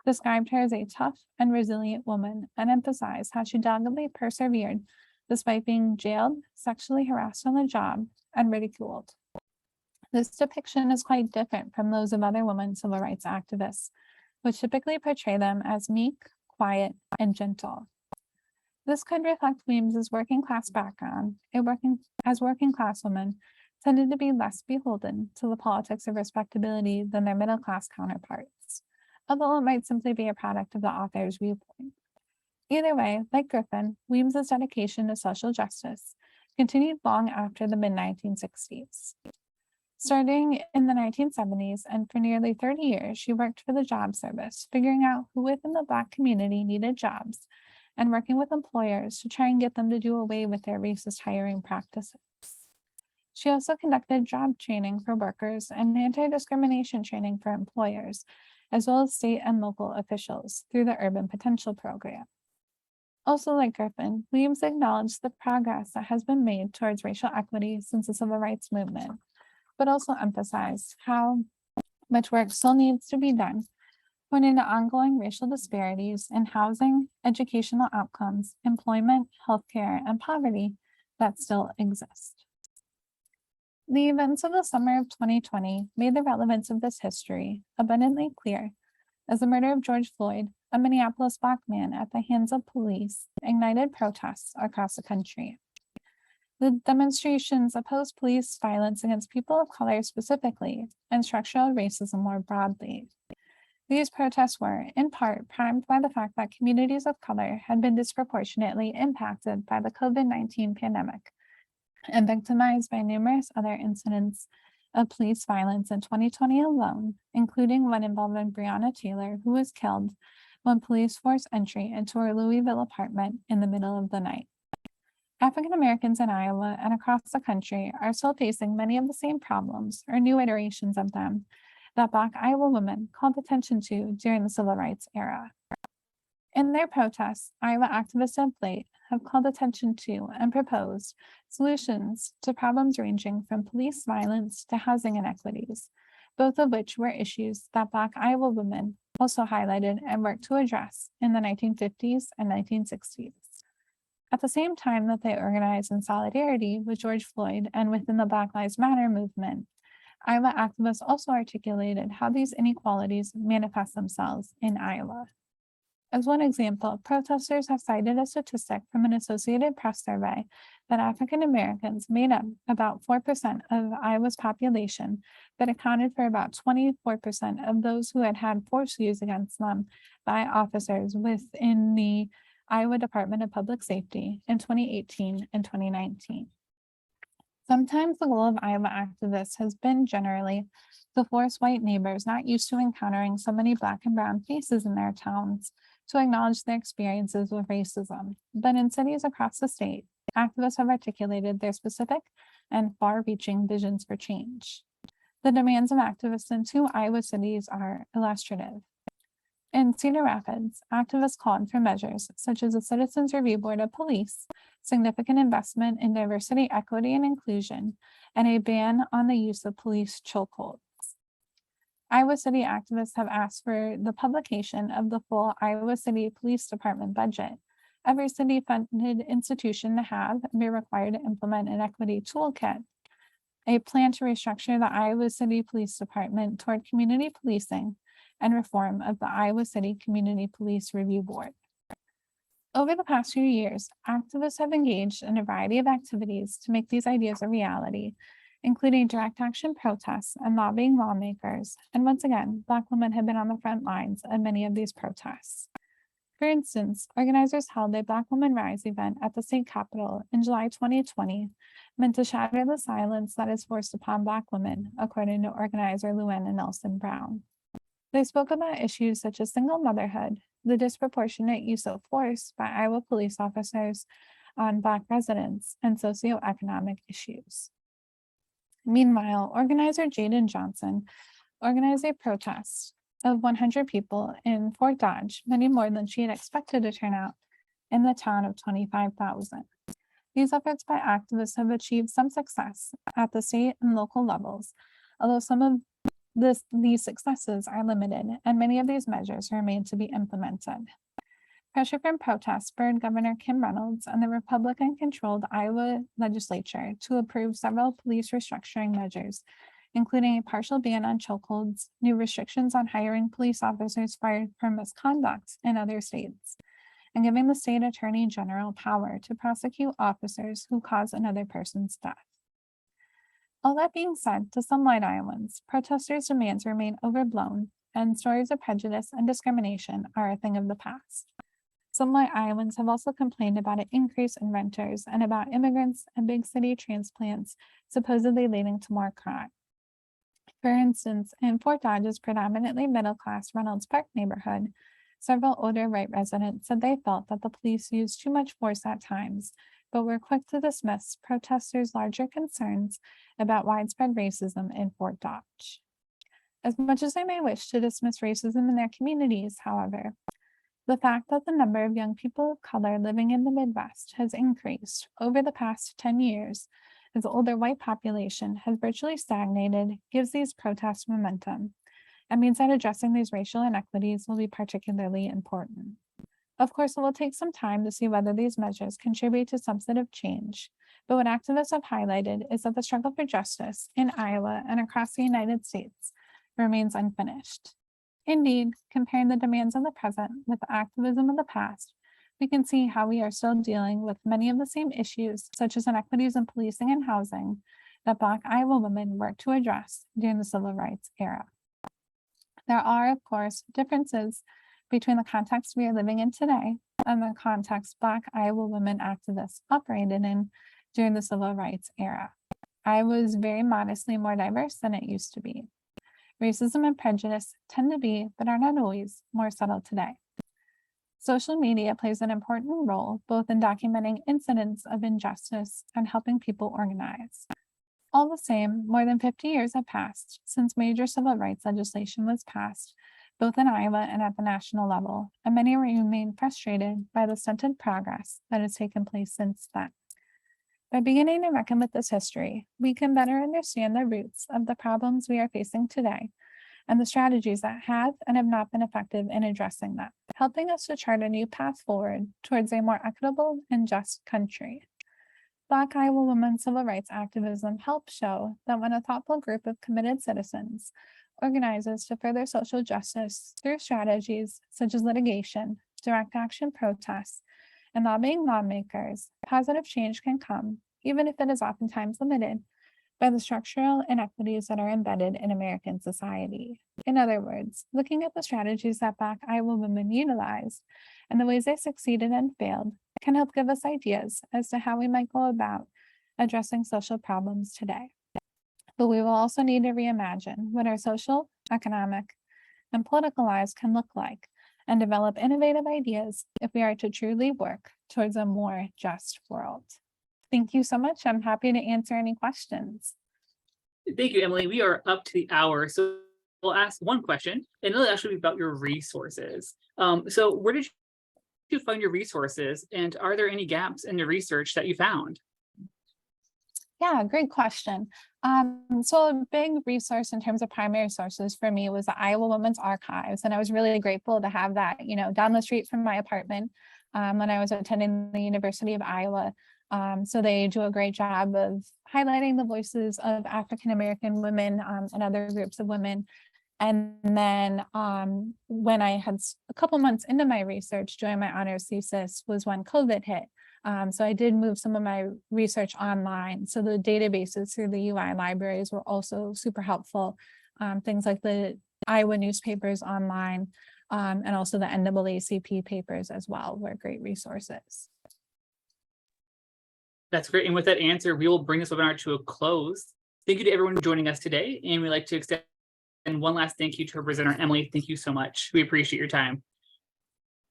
described her as a tough and resilient woman and emphasized how she doggedly persevered despite being jailed, sexually harassed on the job, and ridiculed. This depiction is quite different from those of other women civil rights activists, which typically portray them as meek, quiet, and gentle. This could reflect Weems's working class background. Working class women tended to be less beholden to the politics of respectability than their middle class counterparts, although it might simply be a product of the author's viewpoint. Either way, like Griffin, Weems's dedication to social justice continued long after the mid-1960s. Starting in the 1970s and for nearly 30 years, she worked for the Job Service, figuring out who within the Black community needed jobs and working with employers to try and get them to do away with their racist hiring practices. She also conducted job training for workers and anti-discrimination training for employers, as well as state and local officials through the Urban Potential Program. Also, like Griffin, Weems acknowledged the progress that has been made towards racial equity since the Civil Rights Movement, but also emphasized how much work still needs to be done, pointing to ongoing racial disparities in housing, educational outcomes, employment, healthcare, and poverty that still exist. The events of the summer of 2020 made the relevance of this history abundantly clear as the murder of George Floyd, a Minneapolis Black man at the hands of police, ignited protests across the country. The demonstrations opposed police violence against people of color specifically and structural racism more broadly. These protests were, in part, primed by the fact that communities of color had been disproportionately impacted by the COVID-19 pandemic and victimized by numerous other incidents of police violence in 2020 alone, including one involving Breonna Taylor, who was killed when police forced entry into her Louisville apartment in the middle of the night. African Americans in Iowa and across the country are still facing many of the same problems or new iterations of them that Black Iowa women called attention to during the Civil Rights era. In their protests, Iowa activists of late have called attention to and proposed solutions to problems ranging from police violence to housing inequities, both of which were issues that Black Iowa women also highlighted and worked to address in the 1950s and 1960s. At the same time that they organized in solidarity with George Floyd and within the Black Lives Matter movement, Iowa activists also articulated how these inequalities manifest themselves in Iowa. As one example, protesters have cited a statistic from an Associated Press survey that African Americans made up about 4% of Iowa's population, but accounted for about 24% of those who had had force used against them by officers within the Iowa Department of Public Safety in 2018 and 2019. Sometimes the goal of Iowa activists has been generally to force white neighbors not used to encountering so many Black and brown faces in their towns to acknowledge their experiences with racism. But in cities across the state, activists have articulated their specific and far-reaching visions for change. The demands of activists in 2 Iowa cities are illustrative. In Cedar Rapids, activists called for measures such as a Citizens Review Board of Police, significant investment in diversity, equity, and inclusion, and a ban on the use of police chokeholds. Iowa City activists have asked for the publication of the full Iowa City Police Department budget. Every city-funded institution to have and be required to implement an equity toolkit, a plan to restructure the Iowa City Police Department toward community policing, and reform of the Iowa City Community Police Review Board. Over the past few years, activists have engaged in a variety of activities to make these ideas a reality, including direct action protests and lobbying lawmakers. And once again, Black women have been on the front lines of many of these protests. For instance, organizers held a Black Women Rise event at the state capitol in July 2020, meant to shatter the silence that is forced upon Black women, according to organizer Luanna Nelson Brown. They spoke about issues such as single motherhood, the disproportionate use of force by Iowa police officers on Black residents, and socioeconomic issues. Meanwhile, organizer Jaden Johnson organized a protest of 100 people in Fort Dodge, many more than she had expected to turn out in the town of 25,000. These efforts by activists have achieved some success at the state and local levels, although some of these successes are limited, and many of these measures remain to be implemented. Pressure from protests spurred Governor Kim Reynolds and the Republican-controlled Iowa legislature to approve several police restructuring measures, including a partial ban on chokeholds, new restrictions on hiring police officers fired for misconduct in other states, and giving the state attorney general power to prosecute officers who cause another person's death. All that being said, to some white Iowans, protesters' demands remain overblown, and stories of prejudice and discrimination are a thing of the past. Some white Iowans have also complained about an increase in renters and about immigrants and big city transplants supposedly leading to more crime. For instance, in Fort Dodge's predominantly middle-class Reynolds Park neighborhood, several older white residents said they felt that the police used too much force at times, but were quick to dismiss protesters' larger concerns about widespread racism in Fort Dodge. As much as they may wish to dismiss racism in their communities, however, the fact that the number of young people of color living in the Midwest has increased over the past 10 years as the older white population has virtually stagnated gives these protests momentum, and means that addressing these racial inequities will be particularly important. Of course, it will take some time to see whether these measures contribute to substantive change, but what activists have highlighted is that the struggle for justice in Iowa and across the United States remains unfinished. Indeed, comparing the demands of the present with the activism of the past, we can see how we are still dealing with many of the same issues, such as inequities in policing and housing, that Black Iowa women worked to address during the Civil Rights era. There are, of course, differences between the context we are living in today and the context Black Iowa women activists operated in during the Civil Rights era. Iowa is very modestly more diverse than it used to be. Racism and prejudice tend to be, but are not always, more subtle today. Social media plays an important role both in documenting incidents of injustice and helping people organize. All the same, more than 50 years have passed since major civil rights legislation was passed, both in Iowa and at the national level, and many remain frustrated by the stunted progress that has taken place since then. By beginning to reckon with this history, we can better understand the roots of the problems we are facing today and the strategies that have and have not been effective in addressing them, helping us to chart a new path forward towards a more equitable and just country. Black Iowa women civil rights activism helps show that when a thoughtful group of committed citizens organizes to further social justice through strategies such as litigation, direct action protests, and lobbying lawmakers, positive change can come, even if it is oftentimes limited by the structural inequities that are embedded in American society. In other words, looking at the strategies that Black Iowa women utilized and the ways they succeeded and failed can help give us ideas as to how we might go about addressing social problems today. But we will also need to reimagine what our social, economic, and political lives can look like and develop innovative ideas if we are to truly work towards a more just world. Thank you so much. I'm happy to answer any questions. Thank you, Emily. We are up to the hour, so we'll ask one question, and it'll actually be about your resources. So where did you find your resources, and are there any gaps in the research that you found? Yeah, great question. So a big resource in terms of primary sources for me was the Iowa Women's Archives, and I was really grateful to have that, down the street from my apartment when I was attending the University of Iowa. So they do a great job of highlighting the voices of African American women and other groups of women. And then when I had a couple months into my research doing my honors thesis was when COVID hit. So I did move some of my research online. So the databases through the UI libraries were also super helpful. Things like the Iowa newspapers online and also the NAACP papers as well were great resources. That's great. And with that answer, we will bring this webinar to a close. Thank you to everyone joining us today. And we'd like to extend one last thank you to our presenter, Emily. Thank you so much. We appreciate your time.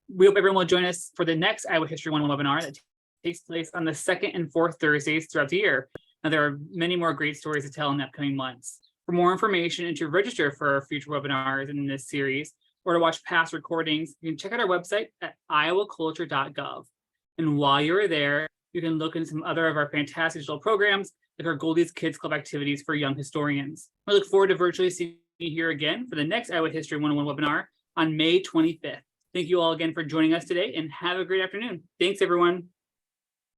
We hope everyone will join us for the next Iowa History 101 webinar that takes place on the 2nd and 4th Thursdays throughout the year. Now, there are many more great stories to tell in the upcoming months. For more information and to register for our future webinars in this series, or to watch past recordings, you can check out our website at iowaculture.gov. And while you're there, you can look into some other of our fantastic digital programs, like our Goldie's Kids Club activities for young historians. I look forward to virtually seeing you here again for the next Iowa History 101 webinar on May 25th. Thank you all again for joining us today, and have a great afternoon. Thanks, everyone.